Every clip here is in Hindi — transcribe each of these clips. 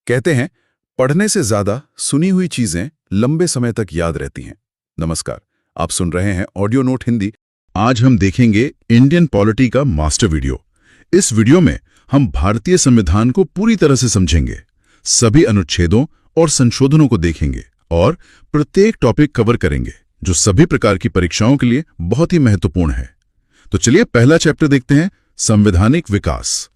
कहते हैं पढ़ने से ज्यादा सुनी हुई चीजें लंबे समय तक याद रहती हैं। नमस्कार, आप सुन रहे हैं ऑडियो नोट हिंदी। आज हम देखेंगे इंडियन पॉलिटी का मास्टर वीडियो। इस वीडियो में हम भारतीय संविधान को पूरी तरह से समझेंगे, सभी अनुच्छेदों और संशोधनों को देखेंगे और प्रत्येक टॉपिक कवर करेंगे जो सभी प्रकार की परीक्षाओं के लिए बहुत ही महत्वपूर्ण है। तो चलिए पहला चैप्टर देखते हैं, संवैधानिक विकास।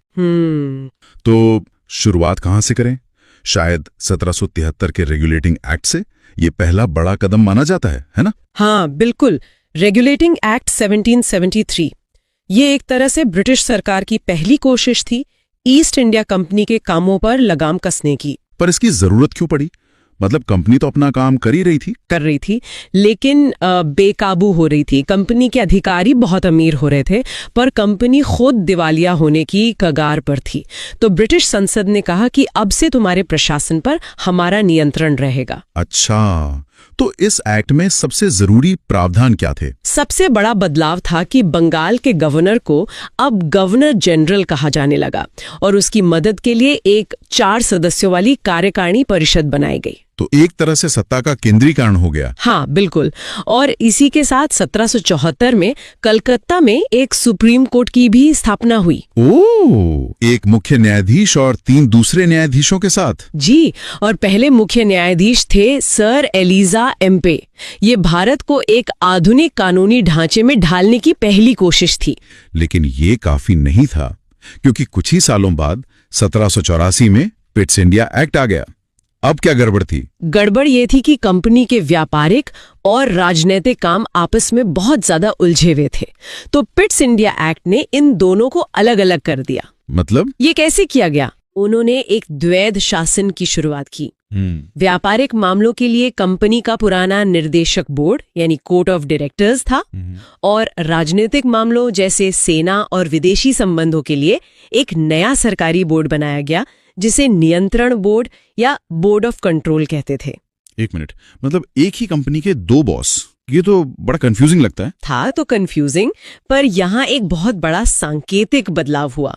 तो शुरुआत कहां से करें? शायद 1773 के रेगुलेटिंग एक्ट से। ये पहला बड़ा कदम माना जाता है ना? हाँ बिल्कुल, रेगुलेटिंग एक्ट 1773 ये एक तरह से ब्रिटिश सरकार की पहली कोशिश थी ईस्ट इंडिया कंपनी के कामों पर लगाम कसने की। पर इसकी जरूरत क्यों पड़ी? मतलब कंपनी तो अपना काम कर रही थी, लेकिन बेकाबू हो रही थी। कंपनी के अधिकारी बहुत अमीर हो रहे थे, पर कंपनी खुद दिवालिया होने की कगार पर थी। तो ब्रिटिश संसद ने कहा कि अब से तुम्हारे प्रशासन पर हमारा नियंत्रण रहेगा। अच्छा, तो इस एक्ट में सबसे जरूरी प्रावधान क्या थे? सबसे बड़ा बदलाव था कि बंगाल के गवर्नर को अब गवर्नर जनरल कहा जाने लगा और उसकी मदद के लिए एक 4 सदस्यों वाली कार्यकारिणी परिषद बनाई गई। तो एक तरह से सत्ता का केंद्रीकरण हो गया। हाँ बिल्कुल, और इसी के साथ 1774 में कलकत्ता में एक सुप्रीम कोर्ट की भी स्थापना हुई। ओह, एक मुख्य न्यायाधीश और 3 दूसरे न्यायाधीशों के साथ? जी, और पहले मुख्य न्यायाधीश थे सर एलिजा एम्पे। ये भारत को एक आधुनिक कानूनी ढांचे में ढालने की पहली कोशिश थी। लेकिन ये काफी नहीं था, क्योंकि कुछ ही सालों बाद 1784 में पिट्स इंडिया एक्ट आ गया। अब क्या गड़बड़ थी? गड़बड़ ये थी कि कंपनी के व्यापारिक और राजनीतिक काम आपस में बहुत ज्यादा उलझे हुए थे। तो पिट्स इंडिया एक्ट ने इन दोनों को अलग अलग कर दिया। मतलब ये कैसे किया गया? उन्होंने एक द्वैध शासन की शुरुआत की। व्यापारिक मामलों के लिए कंपनी का पुराना निर्देशक बोर्ड यानी कोर्ट ऑफ डायरेक्टर्स था, और राजनीतिक मामलों जैसे सेना और विदेशी संबंधों के लिए एक नया सरकारी बोर्ड बनाया गया जिसे नियंत्रण बोर्ड या बोर्ड ऑफ कंट्रोल कहते थे। एक मिनट, मतलब एक ही कंपनी के 2 बॉस? ये तो बड़ा कंफ्यूजिंग लगता है। था तो कंफ्यूजिंग, पर यहाँ एक बहुत बड़ा सांकेतिक बदलाव हुआ।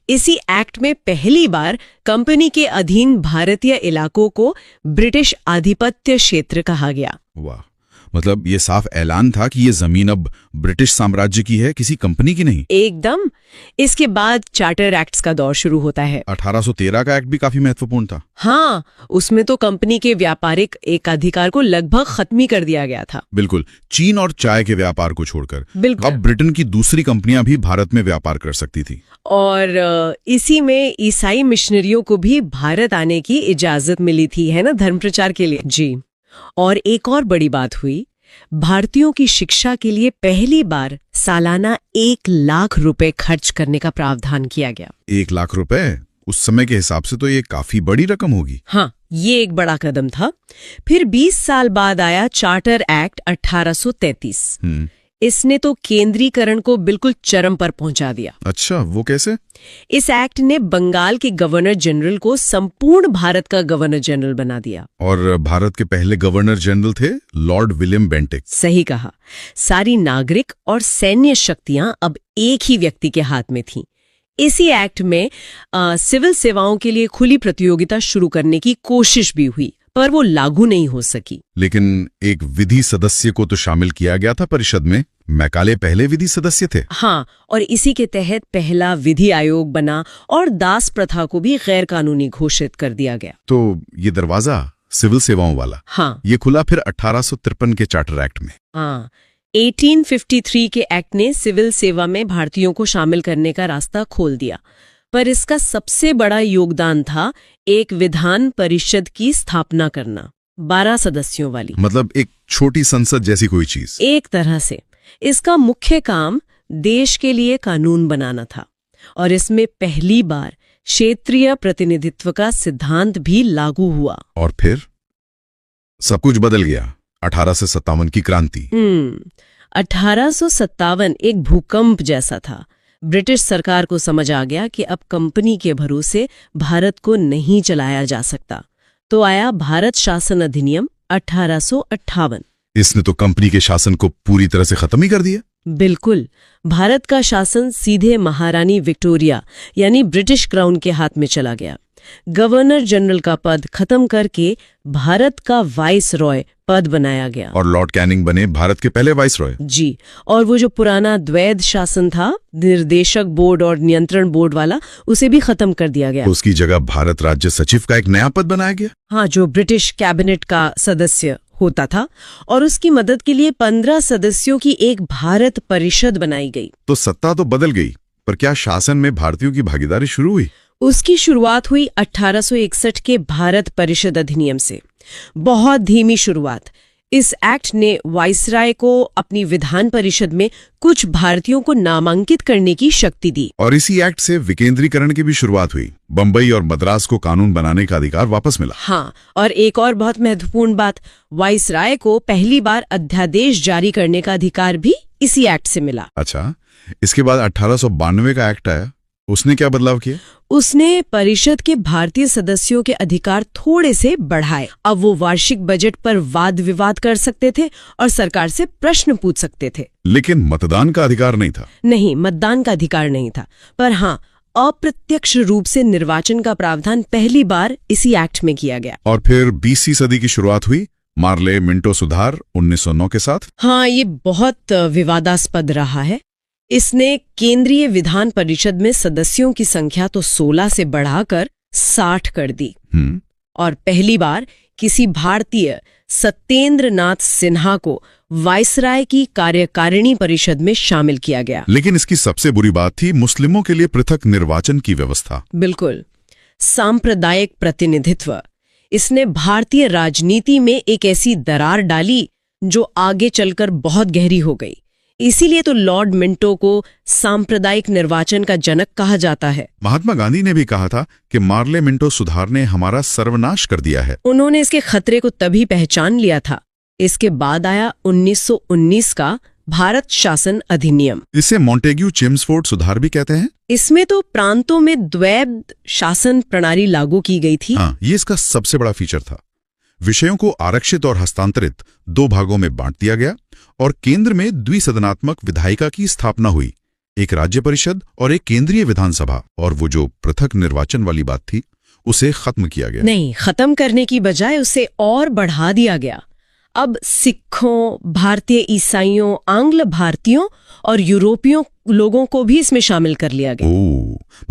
इसी एक्ट में पहली बार कंपनी के अधीन भारतीय इलाकों को ब्रिटिश आधिपत्य क्षेत्र कहा गया। वाह, मतलब ये साफ ऐलान था कि ये जमीन अब ब्रिटिश साम्राज्य की है, किसी कंपनी की नहीं। एकदम। इसके बाद चार्टर एक्ट्स का दौर शुरू होता है। 1813 का एक्ट भी काफी महत्वपूर्ण था। हाँ, उसमें तो कंपनी के व्यापारिक एकाधिकार को लगभग खत्म ही कर दिया गया था। बिल्कुल, चीन और चाय के व्यापार को छोड़कर। बिल्कुल। अब ब्रिटेन की दूसरी कंपनियां भी भारत में व्यापार कर सकती थी। और इसी में ईसाई मिशनरियों को भी भारत आने की इजाजत मिली थी, है ना, धर्म प्रचार के लिए। जी। और एक और बड़ी बात हुई, भारतीयों की शिक्षा के लिए पहली बार सालाना 1 लाख रुपए खर्च करने का प्रावधान किया गया। 1 लाख रुपए उस समय के हिसाब से तो ये काफी बड़ी रकम होगी। हाँ, ये एक बड़ा कदम था। फिर 20 साल बाद आया चार्टर एक्ट 1833। इसने तो केंद्रीकरण को बिल्कुल चरम पर पहुंचा दिया। अच्छा, वो कैसे? इस एक्ट ने बंगाल के गवर्नर जनरल को संपूर्ण भारत का गवर्नर जनरल बना दिया। और भारत के पहले गवर्नर जनरल थे लॉर्ड विलियम बेंटिक। सही कहा। सारी नागरिक और सैन्य शक्तियां अब एक ही व्यक्ति के हाथ में थीं। इसी एक्ट में सिविल सेवाओं के लिए खुली प्रतियोगिता शुरू करने की कोशिश भी हुई, पर वो लागू नहीं हो सकी। लेकिन एक विधि सदस्य को तो शामिल किया गया था परिषद में। मैकाले पहले विधि सदस्य थे। हाँ, और इसी के तहत पहला विधि आयोग बना और दास प्रथा को भी गैर कानूनी घोषित कर दिया गया। तो ये दरवाजा सिविल सेवाओं वाला, हाँ, ये खुला फिर 1853 के चार्टर एक्ट में। हाँ, 1853 के एक्ट ने सिविल सेवा में भारतीयों को शामिल करने का रास्ता खोल दिया, पर इसका सबसे बड़ा योगदान था एक विधान परिषद की स्थापना करना, 12 सदस्यों वाली। मतलब एक छोटी संसद जैसी कोई चीज। एक तरह से इसका मुख्य काम देश के लिए कानून बनाना था, और इसमें पहली बार क्षेत्रीय प्रतिनिधित्व का सिद्धांत भी लागू हुआ। और फिर सब कुछ बदल गया। 1857 की क्रांति। 1857 एक भूकंप जैसा था। ब्रिटिश सरकार को समझ आ गया कि अब कंपनी के भरोसे भारत को नहीं चलाया जा सकता, तो आया भारत शासन अधिनियम 1858। इसने तो कंपनी के शासन को पूरी तरह से खत्म ही कर दिया। बिल्कुल, भारत का शासन सीधे महारानी विक्टोरिया यानी ब्रिटिश क्राउन के हाथ में चला गया। गवर्नर जनरल का पद खत्म करके भारत का वाइस रॉय पद बनाया गया। और लॉर्ड कैनिंग बने भारत के पहले वाइस रॉय। जी, और वो जो पुराना द्वैध शासन था, निर्देशक बोर्ड और नियंत्रण बोर्ड वाला, उसे भी खत्म कर दिया गया। तो उसकी जगह भारत राज्य सचिव का एक नया पद बनाया गया। हाँ, जो ब्रिटिश कैबिनेट का सदस्य होता था, और उसकी मदद के लिए 15 सदस्यों की एक भारत परिषद बनाई गई। तो सत्ता तो बदल गई, पर क्या शासन में भारतीयों की भागीदारी शुरू हुई? उसकी शुरुआत हुई 1861 के भारत परिषद अधिनियम से। बहुत धीमी शुरुआत। इस एक्ट ने वाइसराय को अपनी विधान परिषद में कुछ भारतीयों को नामांकित करने की शक्ति दी। और इसी एक्ट से विकेंद्रीकरण की भी शुरुआत हुई। बंबई और मद्रास को कानून बनाने का अधिकार वापस मिला। हाँ, और एक और बहुत महत्वपूर्ण बात, वाइसराय को पहली बार अध्यादेश जारी करने का अधिकार भी इसी एक्ट से मिला। अच्छा, इसके बाद 1892 का एक्ट आया, उसने क्या बदलाव किया? उसने परिषद के भारतीय सदस्यों के अधिकार थोड़े से बढ़ाए। अब वो वार्षिक बजट पर वाद विवाद कर सकते थे और सरकार से प्रश्न पूछ सकते थे। लेकिन मतदान का अधिकार नहीं था। नहीं, मतदान का अधिकार नहीं था, पर हाँ, अप्रत्यक्ष रूप से निर्वाचन का प्रावधान पहली बार इसी एक्ट में किया गया। और फिर 20वीं सदी की शुरुआत हुई मार्ले मिंटो सुधार 1909 के साथ। हाँ, ये बहुत विवादास्पद रहा है। इसने केंद्रीय विधान परिषद में सदस्यों की संख्या तो 16 से बढ़ाकर 60 कर दी। और पहली बार किसी भारतीय सत्येंद्र नाथ सिन्हा को वाइसराय की कार्यकारिणी परिषद में शामिल किया गया। लेकिन इसकी सबसे बुरी बात थी मुस्लिमों के लिए पृथक निर्वाचन की व्यवस्था। बिल्कुल, सांप्रदायिक प्रतिनिधित्व। इसने भारतीय राजनीति में एक ऐसी दरार डाली जो आगे चलकर बहुत गहरी हो गई। इसीलिए तो लॉर्ड मिंटो को सांप्रदायिक निर्वाचन का जनक कहा जाता है। महात्मा गांधी ने भी कहा था कि मार्ले मिंटो सुधार ने हमारा सर्वनाश कर दिया है। उन्होंने इसके खतरे को तभी पहचान लिया था। इसके बाद आया 1919 का भारत शासन अधिनियम। इसे मॉन्टेग्यू चेम्सफोर्ड सुधार भी कहते हैं। इसमें तो प्रांतों में द्वैध शासन प्रणाली लागू की गई थी। हाँ, ये इसका सबसे बड़ा फीचर था। विषयों को आरक्षित और हस्तांतरित 2 भागों में बांट दिया गया और केंद्र में द्विसदनात्मक विधायिका की स्थापना हुई, एक राज्य परिषद और एक केंद्रीय विधानसभा। और वो जो पृथक निर्वाचन वाली बात थी, उसे खत्म किया गया। नहीं, खत्म करने की बजाय उसे और बढ़ा दिया गया। अब सिखों, भारतीय ईसाइयों, आंग्ल भारतीयों और यूरोपियों लोगों को भी इसमें शामिल कर लिया गया।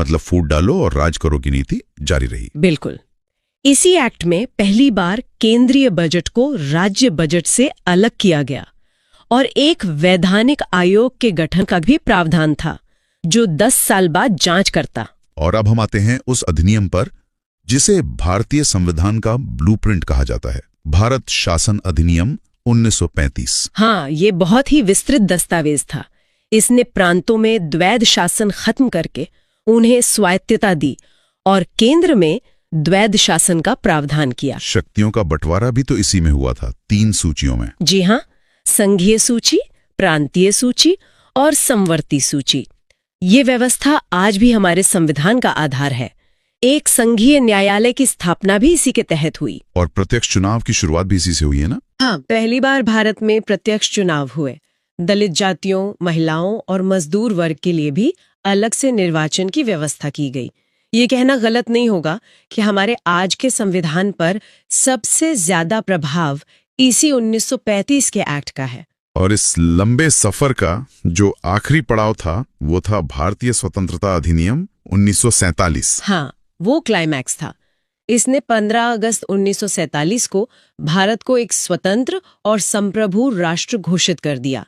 मतलब फूट डालो और राज करो की नीति जारी रही। बिल्कुल। इसी एक्ट में पहली बार केंद्रीय बजट को राज्य बजट से अलग किया गया और एक वैधानिक आयोग के गठन का भी प्रावधान था, जो 10 साल बाद जांच करता। और अब हम आते हैं उस अधिनियम पर जिसे भारतीय संविधान का ब्लूप्रिंट कहा जाता है, भारत शासन अधिनियम 1935। हाँ, ये बहुत ही विस्तृत दस्तावेज था। इसने प्रांतों में द्वैध शासन खत्म करके उन्हें स्वायत्तता दी और केंद्र में द्वैध शासन का प्रावधान किया। शक्तियों का बंटवारा भी तो इसी में हुआ था, 3 सूचियों में। जी हाँ, संघीय सूची, प्रांतीय सूची और समवर्ती सूची। ये व्यवस्था आज भी हमारे संविधान का आधार है। एक संघीय न्यायालय की स्थापना भी इसी के तहत हुई। और प्रत्यक्ष चुनाव की शुरुआत भी इसी से हुई है ना? हाँ, पहली बार भारत में प्रत्यक्ष चुनाव हुए। दलित जातियों, महिलाओं और मजदूर वर्ग के लिए भी अलग से निर्वाचन की व्यवस्था की गई। ये कहना गलत नहीं होगा कि हमारे आज के संविधान पर सबसे ज्यादा प्रभाव इसी 1935 के एक्ट का है। और इस लंबे सफर का जो आखिरी पड़ाव था, वो था भारतीय स्वतंत्रता अधिनियम 1947। हाँ, वो क्लाइमैक्स था। इसने 15 अगस्त 1947 को भारत को एक स्वतंत्र और संप्रभु राष्ट्र घोषित कर दिया,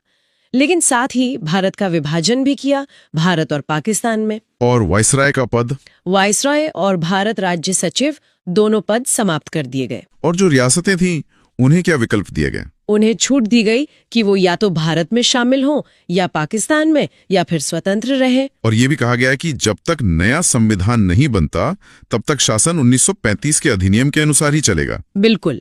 लेकिन साथ ही भारत का विभाजन भी किया, भारत और पाकिस्तान में। और वाइसराय का पद, वाइसराय और भारत राज्य सचिव, दोनों पद समाप्त कर दिए गए। और जो रियासतें थीं, उन्हें क्या विकल्प दिए गए? उन्हें छूट दी गई कि वो या तो भारत में शामिल हों या पाकिस्तान में, या फिर स्वतंत्र रहे। और ये भी कहा गया कि जब तक नया संविधान नहीं बनता, तब तक शासन 1935 के अधिनियम के अनुसार ही चलेगा। बिल्कुल।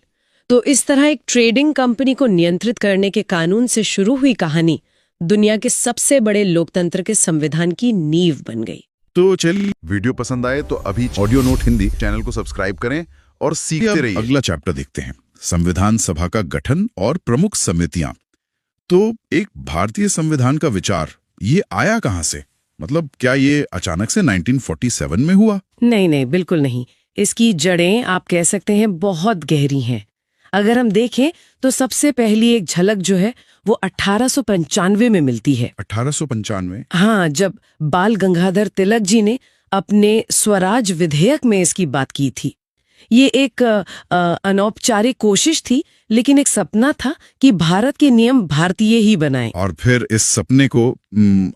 तो इस तरह एक ट्रेडिंग कंपनी को नियंत्रित करने के कानून से शुरू हुई कहानी दुनिया के सबसे बड़े लोकतंत्र के संविधान की नींव बन गई। तो चलिए, वीडियो पसंद आए तो अभी ऑडियो नोट हिंदी चैनल को सब्सक्राइब करें और सीखते रहिए। अगला चैप्टर देखते हैं, संविधान सभा का गठन और प्रमुख समितियां। तो एक भारतीय संविधान का विचार ये आया कहां से? मतलब क्या ये अचानक से 1947 में हुआ? नहीं, बिल्कुल नहीं। इसकी जड़ें आप कह सकते हैं बहुत गहरी हैं। अगर हम देखें तो सबसे पहली एक झलक जो है वो 1895 में मिलती है। 1895? हाँ, जब बाल गंगाधर तिलक जी ने अपने स्वराज विधेयक में इसकी बात की थी। ये एक अनौपचारिक कोशिश थी, लेकिन एक सपना था कि भारत के नियम भारतीय ही बनाएं। और फिर इस सपने को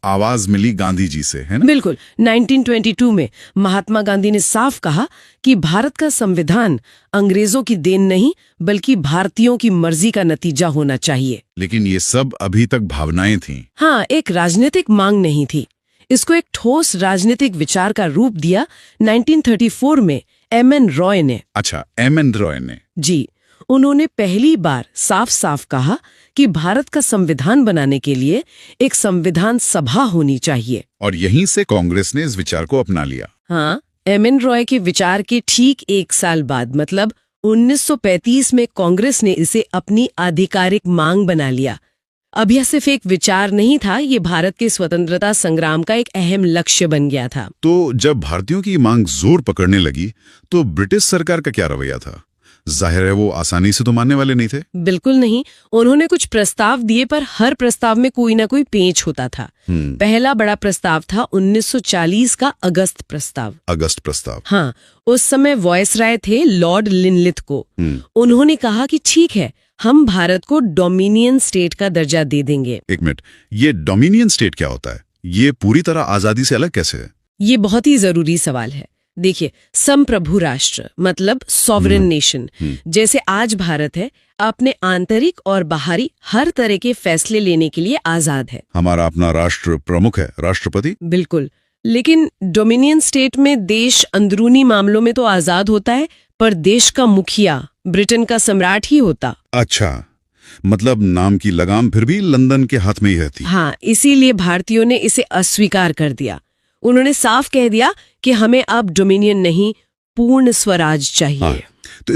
आवाज मिली गांधी जी से, है ना? बिल्कुल। 1922 में महात्मा गांधी ने साफ कहा कि भारत का संविधान अंग्रेजों की देन नहीं बल्कि भारतीयों की मर्जी का नतीजा होना चाहिए। लेकिन ये सब अभी तक भावनाएं थीं। हाँ, एक राजनीतिक मांग नहीं थी। इसको एक ठोस राजनीतिक विचार का रूप दिया 1934 में एम.एन. रॉय ने। अच्छा, एम.एन. रॉय ने। जी, उन्होंने पहली बार साफ साफ कहा कि भारत का संविधान बनाने के लिए एक संविधान सभा होनी चाहिए। और यहीं से कांग्रेस ने इस विचार को अपना लिया। हाँ, एम.एन. रॉय के विचार के ठीक एक साल बाद मतलब 1935 में कांग्रेस ने इसे अपनी आधिकारिक मांग बना लिया। अब यह सिर्फ एक विचार नहीं था, ये भारत के स्वतंत्रता संग्राम का एक अहम लक्ष्य बन गया था। तो जब भारतीयों की मांग जोर पकड़ने लगी तो ब्रिटिश सरकार का क्या रवैया था? जाहिर है वो आसानी से तो मानने वाले नहीं थे। बिल्कुल नहीं। उन्होंने कुछ प्रस्ताव दिए, पर हर प्रस्ताव में कोई ना कोई पेंच होता था। पहला बड़ा प्रस्ताव था 1940 का अगस्त प्रस्ताव। अगस्त प्रस्ताव? हाँ, उस समय वॉयसराय थे लॉर्ड लिनलिथ को। उन्होंने कहा कि ठीक है, हम भारत को डोमिनियन स्टेट का दर्जा दे देंगे। एक मिनट, ये डोमिनियन स्टेट क्या होता है? ये पूरी तरह आजादी से अलग कैसे है? ये बहुत ही जरूरी सवाल है। देखिए, संप्रभु राष्ट्र मतलब सॉवरेन नेशन जैसे आज भारत है, अपने आंतरिक और बाहरी हर तरह के फैसले लेने के लिए आजाद है। हमारा अपना राष्ट्र प्रमुख है, राष्ट्रपति। बिल्कुल। लेकिन डोमिनियन स्टेट में देश अंदरूनी मामलों में तो आजाद होता है, पर देश का मुखिया ब्रिटेन का सम्राट ही होता। अच्छा, मतलब नाम की लगाम फिर भी लंदन के हाथ में ही रहती। हाँ, इसीलिए भारतीयों ने इसे अस्वीकार कर दिया। उन्होंने साफ कह दिया कि हमें अब डोमिनियन नहीं, पूर्ण स्वराज चाहिए। हाँ, तो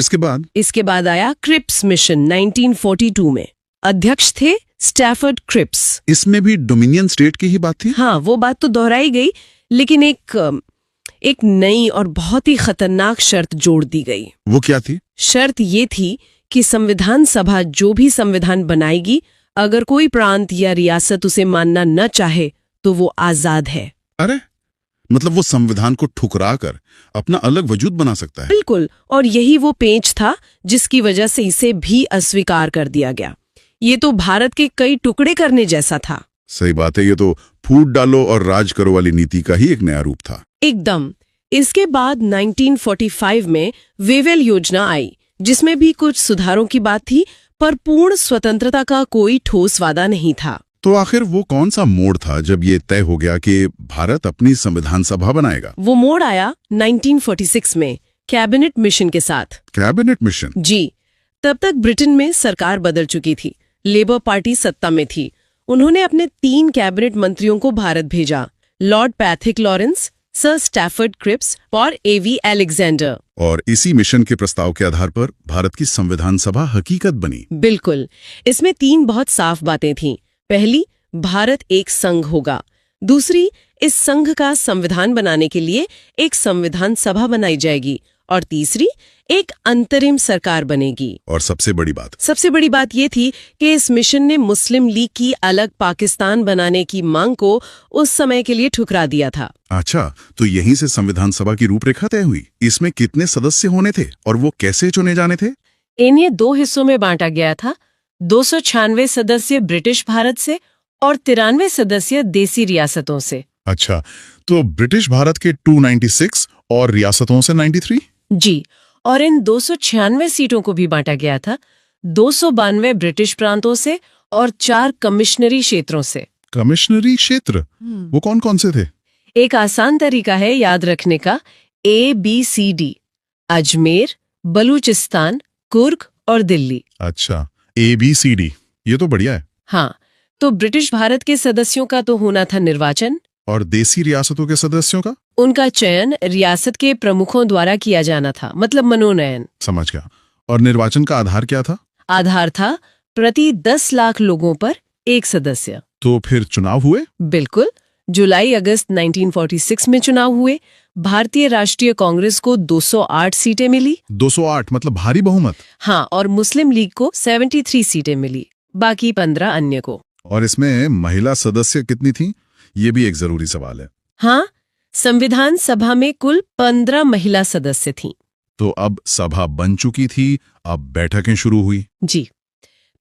इसके बाद आया क्रिप्स मिशन 1942 में। अध्यक्ष थे स्टैफर्ड क्रिप्स। इसमें भी डोमिनियन स्टेट की ही बात थी? हाँ, वो बात तो दोहराई गई, लेकिन एक नई और बहुत ही खतरनाक शर्त जोड़ दी गई। वो क्या थी? शर्त ये थी कि संविधान सभा जो भी संविधान बनाएगी, अगर कोई प्रांत या रियासत उसे मानना न चाहे तो वो आजाद है। अरे, मतलब वो संविधान को ठुकरा कर अपना अलग वजूद बना सकता है। बिल्कुल, और यही वो पेंच था जिसकी वजह से इसे भी अस्वीकार कर दिया गया। ये तो भारत के कई टुकड़े करने जैसा था। सही बात है, ये तो फूट डालो और राज करो वाली नीति का ही एक नया रूप था। एकदम। इसके बाद 1945 में वेवेल योजना आई, जिसमें भी कुछ सुधारों की बात थी, पर पूर्ण स्वतंत्रता का कोई ठोस वादा नहीं था। तो आखिर वो कौन सा मोड़ था जब ये तय हो गया कि भारत अपनी संविधान सभा बनाएगा? वो मोड़ आया 1946 में कैबिनेट मिशन के साथ। Cabinet mission? जी। तब तक ब्रिटेन में सरकार बदल चुकी थी, लेबर पार्टी सत्ता में थी। उन्होंने अपने 3 कैबिनेट मंत्रियों को भारत भेजा, Lord Pethick Lawrence, sir Stafford Cripps और A.V. अलेक्जेंडर। और इसी मिशन के प्रस्ताव के आधार पर भारत की संविधान सभा हकीकत बनी। बिल्कुल। इसमें 3 बहुत साफ बातें थीं। पहली, भारत एक संघ होगा। दूसरी, इस संघ का संविधान बनाने के लिए एक संविधान सभा बनाई जाएगी। और तीसरी, एक अंतरिम सरकार बनेगी। और सबसे बड़ी बात ये थी कि इस मिशन ने मुस्लिम लीग की अलग पाकिस्तान बनाने की मांग को उस समय के लिए ठुकरा दिया था। अच्छा, तो यहीं से संविधान सभा की रूपरेखा तय हुई। इसमें कितने सदस्य होने थे और वो कैसे चुने जाने थे? इन्हें 2 हिस्सों में बांटा गया था। 296 सदस्य ब्रिटिश भारत से और 93 सदस्य देसी रियासतों से। अच्छा, तो ब्रिटिश भारत के 296 और रियासतों से 93? जी, और इन 296 सीटों को भी बांटा गया था 292 ब्रिटिश प्रांतों से और 4 कमिश्नरी क्षेत्रों से। कमिश्नरी क्षेत्र? वो कौन कौन से थे? एक आसान तरीका है याद रखने का, ABCD: अजमेर, बलूचिस्तान, कुर्ग और दिल्ली। अच्छा, ABCD, ये तो बढ़िया है। हाँ, तो ब्रिटिश भारत के सदस्यों का तो होना था निर्वाचन। और देसी रियासतों के सदस्यों का? उनका चयन रियासत के प्रमुखों द्वारा किया जाना था, मतलब मनोनयन। समझ गया। और निर्वाचन का आधार क्या था? आधार था प्रति 10 लाख लोगों पर एक सदस्य। तो फिर चुनाव हुए? बिल्कुल। जुलाई अगस्त 1946 में चुनाव हुए। भारतीय राष्ट्रीय कांग्रेस को 208 सीटें मिली। 208 मतलब भारी बहुमत। हाँ, और मुस्लिम लीग को 73 सीटें मिली, बाकी 15 अन्य को। और इसमें महिला सदस्य कितनी थी, ये भी एक जरूरी सवाल है। हाँ, संविधान सभा में कुल 15 महिला सदस्य थीं। तो अब सभा बन चुकी थी, अब बैठकें शुरू हुई। जी,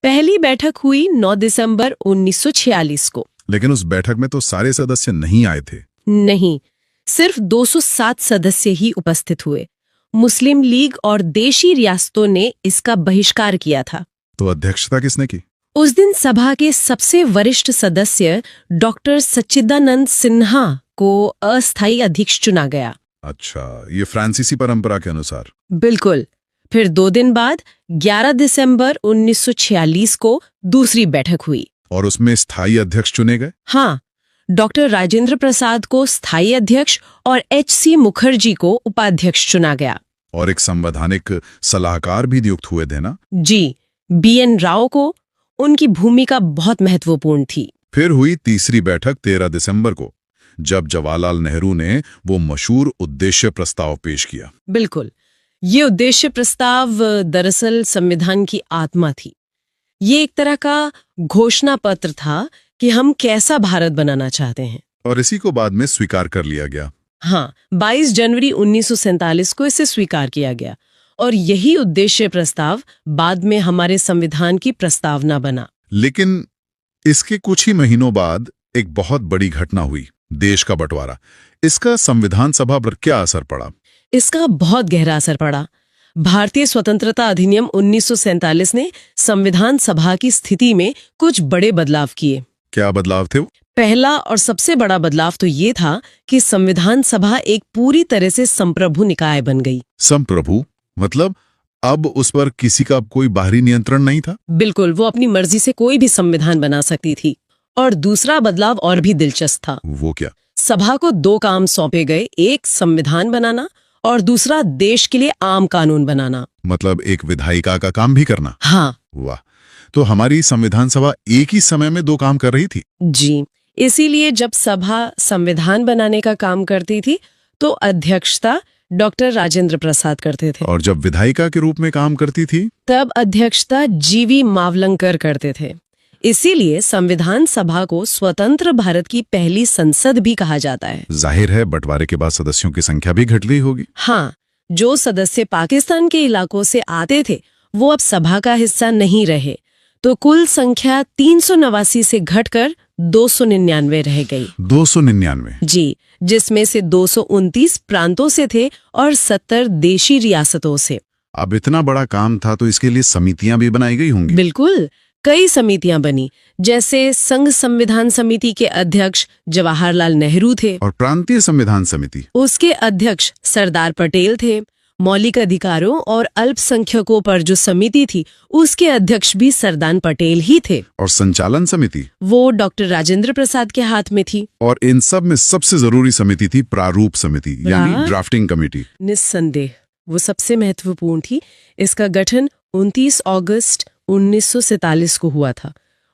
पहली बैठक हुई 9 दिसंबर 1946 को। लेकिन उस बैठक में तो सारे सदस्य नहीं आए थे। नहीं, सिर्फ 207 सदस्य ही उपस्थित हुए। मुस्लिम लीग और देशी रियासतों ने इसका बहिष्कार किया था। तो अध्यक्षता किसने की? उस दिन सभा के सबसे वरिष्ठ सदस्य डॉक्टर सच्चिदानंद सिन्हा को अस्थायी अध्यक्ष चुना गया। अच्छा, ये फ्रांसीसी परंपरा के अनुसार। बिल्कुल। फिर 2 दिन बाद 11 दिसंबर 1946 को दूसरी बैठक हुई। और उसमें स्थायी अध्यक्ष चुने गए। हाँ, डॉक्टर राजेंद्र प्रसाद को स्थायी अध्यक्ष और H.C. मुखर्जी को उपाध्यक्ष चुना गया। और एक संवैधानिक सलाहकार भी नियुक्त हुए थे ना? जी, B.N. राव को। उनकी भूमिका बहुत महत्वपूर्ण थी। फिर हुई तीसरी बैठक 13 दिसंबर को, जब जवाहरलाल नेहरू ने वो मशहूर उद्देश्य प्रस्ताव पेश किया। बिल्कुल, ये उद्देश्य प्रस्ताव दरअसल संविधान की आत्मा थी। ये एक तरह का घोषणा पत्र था कि हम कैसा भारत बनाना चाहते हैं। और इसी को बाद में स्वीकार कर लिया गया। हाँ, 22 जनवरी 1947 को इसे स्वीकार किया गया और यही उद्देश्य प्रस्ताव बाद में हमारे संविधान की प्रस्तावना बना। लेकिन इसके कुछ ही महीनों बाद एक बहुत बड़ी घटना हुई, देश का बंटवारा। इसका संविधान सभा पर क्या असर पड़ा? इसका बहुत गहरा असर पड़ा। भारतीय स्वतंत्रता अधिनियम 1947 ने संविधान सभा की स्थिति में कुछ बड़े बदलाव किए। क्या बदलाव थे वो? पहला और सबसे बड़ा बदलाव तो ये था कि संविधान सभा एक पूरी तरह से संप्रभु निकाय बन गई। संप्रभु मतलब अब उस पर किसी का कोई बाहरी नियंत्रण नहीं था? बिल्कुल, वो अपनी मर्जी से कोई भी संविधान बना सकती थी। और दूसरा बदलाव और भी दिलचस्प था। वो क्या? सभा को 2 काम सौंपे गए, एक संविधान बनाना और दूसरा देश के लिए आम कानून बनाना। मतलब एक विधायिका का काम भी करना? हाँ। वाह, तो हमारी संविधान सभा एक ही समय में 2 काम कर रही थी। जी, इसीलिए जब सभा संविधान बनाने का काम करती थी तो अध्यक्षता डॉक्टर राजेंद्र प्रसाद करते थे। और जब विधायिका के रूप में काम करती थी तब अध्यक्षता जीवी मावलंकर करते थे। इसीलिए संविधान सभा को स्वतंत्र भारत की पहली संसद भी कहा जाता है। जाहिर है बंटवारे के बाद सदस्यों की संख्या भी घट गई होगी। हाँ, जो सदस्य पाकिस्तान के इलाकों से आते थे वो अब सभा का हिस्सा नहीं रहे, तो कुल संख्या 389 से घटकर 299 रह गई। 299? जी, जिसमें से 229 प्रांतों से थे और 70 देशी रियासतों से। अब इतना बड़ा काम था तो इसके लिए समितियां भी बनाई गई होंगी। बिल्कुल, कई समितियां बनी, जैसे संघ संविधान समिति के अध्यक्ष जवाहरलाल नेहरू थे। और प्रांतीय संविधान समिति? उसके अध्यक्ष सरदार पटेल थे। मौलिक अधिकारों और अल्पसंख्यकों पर जो समिति थी उसके अध्यक्ष भी सरदार पटेल ही थे। और संचालन समिति? वो डॉक्टर राजेंद्र प्रसाद के हाथ में थी। और इन सब में सबसे जरूरी समिति थी प्रारूप समिति, यानी ड्राफ्टिंग कमेटी। निस्संदेह वो सबसे महत्वपूर्ण थी। इसका गठन 29 अगस्त 1947 को हुआ था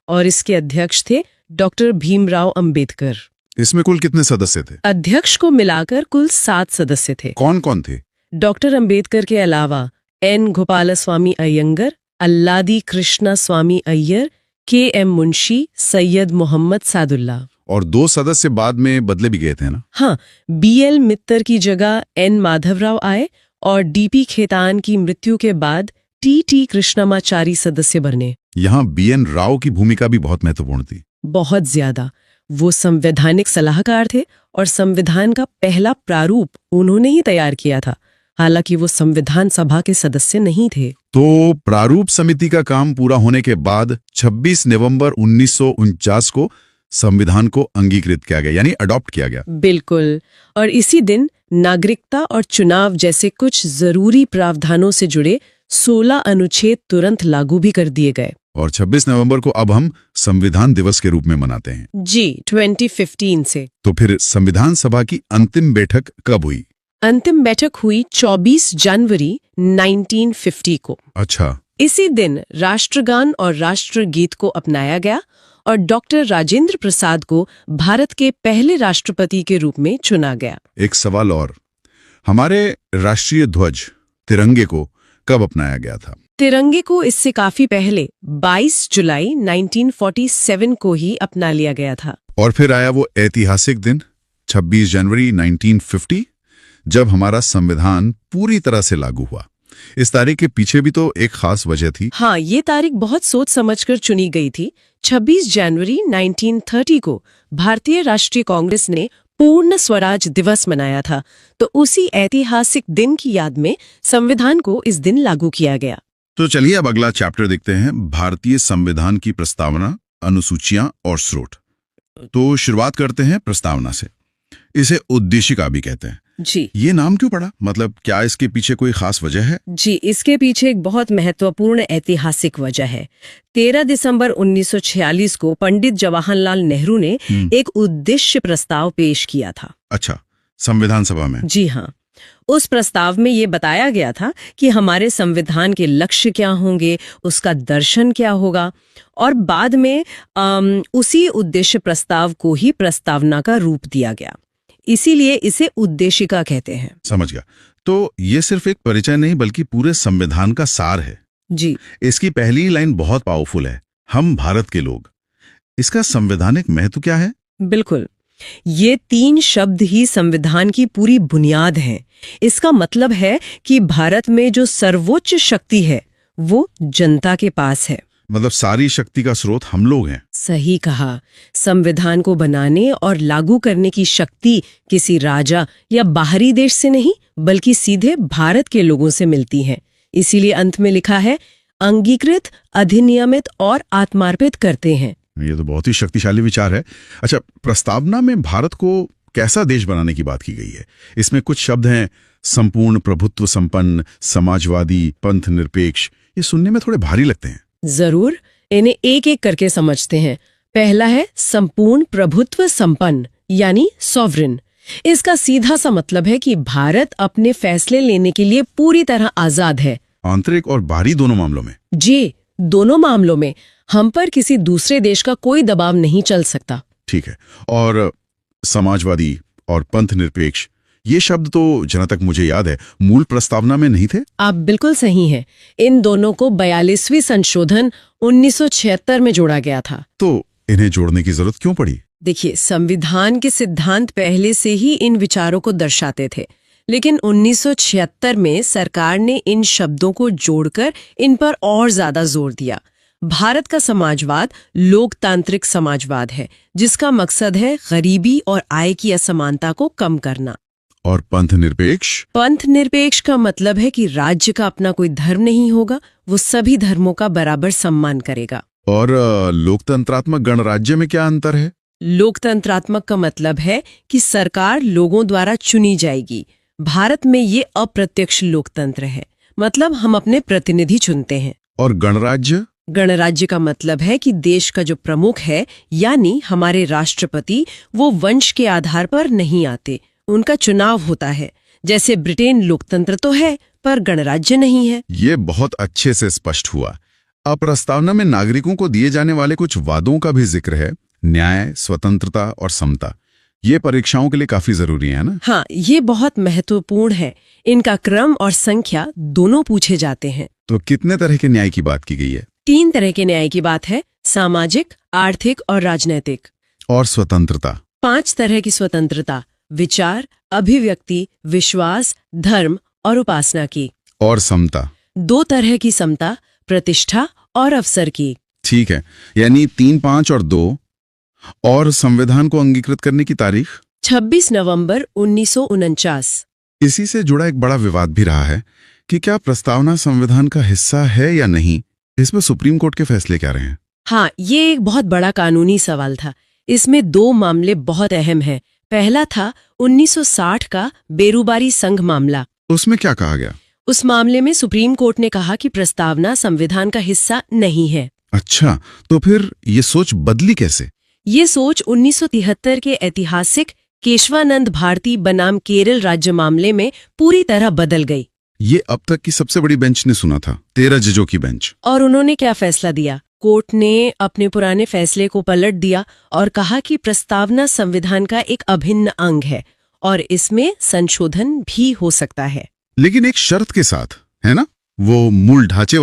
और इसके अध्यक्ष थे डॉक्टर भीमराव अंबेडकर। इसमें कुल कितने सदस्य थे? अध्यक्ष को मिलाकर कुल 7 सदस्य थे। कौन कौन थे? डॉक्टर अंबेडकर के अलावा N. गोपालस्वामी अयंगर, अल्लादी कृष्णा स्वामी अय्यर, K.M. मुंशी, सैयद मोहम्मद सादुल्ला। और 2 सदस्य बाद में बदले भी गए थे ना? हाँ, B.L. मित्तर की जगह N. माधवराव आए और D.P. खेतान की मृत्यु के बाद T.T. कृष्णमाचारी सदस्य बने। यहाँ B.N. राव की भूमिका भी बहुत महत्वपूर्ण थी। बहुत ज्यादा। वो संवैधानिक सलाहकार थे और संविधान का पहला प्रारूप उन्होंने ही तैयार किया था, हालांकि वो संविधान सभा के सदस्य नहीं थे। तो प्रारूप समिति का काम पूरा होने के बाद 26 नवंबर 1949 को संविधान को अंगीकृत किया गया, यानी अडॉप्ट किया गया। बिल्कुल, और इसी दिन नागरिकता और चुनाव जैसे कुछ जरूरी प्रावधानों से जुड़े 16 अनुच्छेद तुरंत लागू भी कर दिए गए। और 26 नवंबर को अब हम संविधान दिवस के रूप में मनाते हैं। जी, 2015 से। तो फिर संविधान सभा की अंतिम बैठक कब हुई? अंतिम बैठक हुई 24 जनवरी 1950 को। अच्छा। इसी दिन राष्ट्रगान और राष्ट्रगीत को अपनाया गया और डॉक्टर राजेंद्र प्रसाद को भारत के पहले राष्ट्रपति के रूप में चुना गया। एक सवाल और, हमारे राष्ट्रीय ध्वज तिरंगे को कब अपनाया गया था? तिरंगे को इससे काफी पहले 22 जुलाई 1947 को ही अपना लिया गया था। और फिर आया वो ऐतिहासिक दिन 26 जनवरी 1950, जब हमारा संविधान पूरी तरह से लागू हुआ। इस तारीख के पीछे भी तो एक खास वजह थी। हाँ, ये तारीख बहुत सोच समझकर चुनी गई थी। 26 जनवरी 1930 को भारतीय राष्ट्रीय कांग्रेस ने पूर्ण स्वराज दिवस मनाया था, तो उसी ऐतिहासिक दिन की याद में संविधान को इस दिन लागू किया गया। तो चलिए अब अगला चैप्टर देखते हैं, भारतीय संविधान की प्रस्तावना, अनुसूचियां और स्रोत। तो शुरुआत करते हैं प्रस्तावना से। इसे उद्देशिका भी कहते हैं। जी, ये नाम क्यों पड़ा? मतलब क्या इसके पीछे कोई खास वजह है? जी, इसके पीछे एक बहुत महत्वपूर्ण ऐतिहासिक वजह है। 13 दिसंबर 1946 को पंडित जवाहरलाल नेहरू ने एक उद्देश्य प्रस्ताव पेश किया था। अच्छा, संविधान सभा में? जी हाँ। उस प्रस्ताव में ये बताया गया था कि हमारे संविधान के लक्ष्य क्या होंगे, उसका दर्शन क्या होगा, और बाद में उसी उद्देश्य प्रस्ताव को ही प्रस्तावना का रूप दिया गया। इसीलिए इसे उद्देशिका कहते हैं। समझ गया। तो ये सिर्फ एक परिचय नहीं बल्कि पूरे संविधान का सार है। जी, इसकी पहली लाइन बहुत पावरफुल है, हम भारत के लोग। इसका संवैधानिक महत्व क्या है? बिल्कुल। ये 3 शब्द ही संविधान की पूरी बुनियाद हैं। इसका मतलब है कि भारत में जो सर्वोच्च शक्ति है वो जनता के पास है। मतलब सारी शक्ति का स्रोत हम लोग हैं। सही कहा। संविधान को बनाने और लागू करने की शक्ति किसी राजा या बाहरी देश से नहीं, बल्कि सीधे भारत के लोगों से मिलती है। इसीलिए अंत में लिखा है, अंगीकृत, अधिनियमित और आत्मार्पित करते हैं। ये तो बहुत ही शक्तिशाली विचार है। अच्छा, प्रस्तावना में भारत को कैसा देश बनाने की बात की गई है? इसमें कुछ शब्द हैं, संपूर्ण प्रभुत्व संपन्न, समाजवादी, पंथ निरपेक्ष। ये सुनने में थोड़े भारी लगते हैं। जरूर, इन्हें एक एक करके समझते हैं। पहला है संपूर्ण प्रभुत्व संपन्न, यानी सॉवरेन। इसका सीधा सा मतलब है कि भारत अपने फैसले लेने के लिए पूरी तरह आजाद है। आंतरिक और बाहरी दोनों मामलों में? जी, दोनों मामलों में हम पर किसी दूसरे देश का कोई दबाव नहीं चल सकता। ठीक है। और समाजवादी और पंथ निरपेक्ष, ये शब्द तो जहां तक मुझे याद है मूल प्रस्तावना में नहीं थे। आप बिल्कुल सही हैं। इन दोनों को 42वीं संशोधन 1976 में जोड़ा गया था। तो इन्हें जोड़ने की जरूरत क्यों पड़ी? देखिए, संविधान के सिद्धांत पहले से ही इन विचारों को दर्शाते थे, लेकिन 1976 में सरकार ने इन शब्दों को जोड़कर इन पर और ज्यादा जोर दिया। भारत का समाजवाद लोकतांत्रिक समाजवाद है, जिसका मकसद है गरीबी और आय की असमानता को कम करना। और पंथ निरपेक्ष? पंथ निरपेक्ष का मतलब है कि राज्य का अपना कोई धर्म नहीं होगा, वो सभी धर्मों का बराबर सम्मान करेगा। और लोकतंत्रात्मक गणराज्य में क्या अंतर है? लोकतंत्रात्मक का मतलब है कि सरकार लोगों द्वारा चुनी जाएगी। भारत में ये अप्रत्यक्ष लोकतंत्र है, मतलब हम अपने प्रतिनिधि चुनते हैं। और गणराज्य? गणराज्य का मतलब है कि देश का जो प्रमुख है, यानी हमारे राष्ट्रपति, वो वंश के आधार पर नहीं आते, उनका चुनाव होता है। जैसे ब्रिटेन लोकतंत्र तो है पर गणराज्य नहीं है। ये बहुत अच्छे से स्पष्ट हुआ। अब प्रस्तावना में नागरिकों को दिए जाने वाले कुछ वादों का भी जिक्र है, न्याय, स्वतंत्रता और समता। ये परीक्षाओं के लिए काफी जरूरी है ना? हाँ, ये बहुत महत्वपूर्ण है। इनका क्रम और संख्या दोनों पूछे जाते हैं। तो कितने तरह के न्याय की बात की गई है? 3 तरह के न्याय की बात है, सामाजिक, आर्थिक और राजनैतिक। और स्वतंत्रता? 5 तरह की स्वतंत्रता, विचार, अभिव्यक्ति, विश्वास, धर्म और उपासना की। और समता? 2 तरह की समता, प्रतिष्ठा और अवसर की। ठीक है, यानी 3, 5 और 2। और संविधान को अंगीकृत करने की तारीख? 26 नवंबर 1949। इसी से जुड़ा एक बड़ा विवाद भी रहा है कि क्या प्रस्तावना संविधान का हिस्सा है या नहीं। इसमें सुप्रीम कोर्ट के फैसले क्या रहे हैं? हाँ, ये एक बहुत बड़ा कानूनी सवाल था। इसमें 2 मामले बहुत अहम हैं। पहला था 1960 का बेरुबारी संघ मामला। उसमें क्या कहा गया? उस मामले में सुप्रीम कोर्ट ने कहा कि प्रस्तावना संविधान का हिस्सा नहीं है। अच्छा, तो फिर ये सोच बदली कैसे? ये सोच 1973 के ऐतिहासिक केशवानंद भारती बनाम केरल राज्य मामले में पूरी तरह बदल गई। ये अब तक की सबसे बड़ी बेंच ने सुना था, 13 जजों की बेंच। और उन्होंने क्या फैसला दिया? कोर्ट ने अपने पुराने फैसले को पलट दिया और कहा कि प्रस्तावना संविधान का एक अभिन्न अंग है और इसमें संशोधन भी हो सकता है। लेकिन एक शर्त के साथ, है ना? वो मूल ढांचे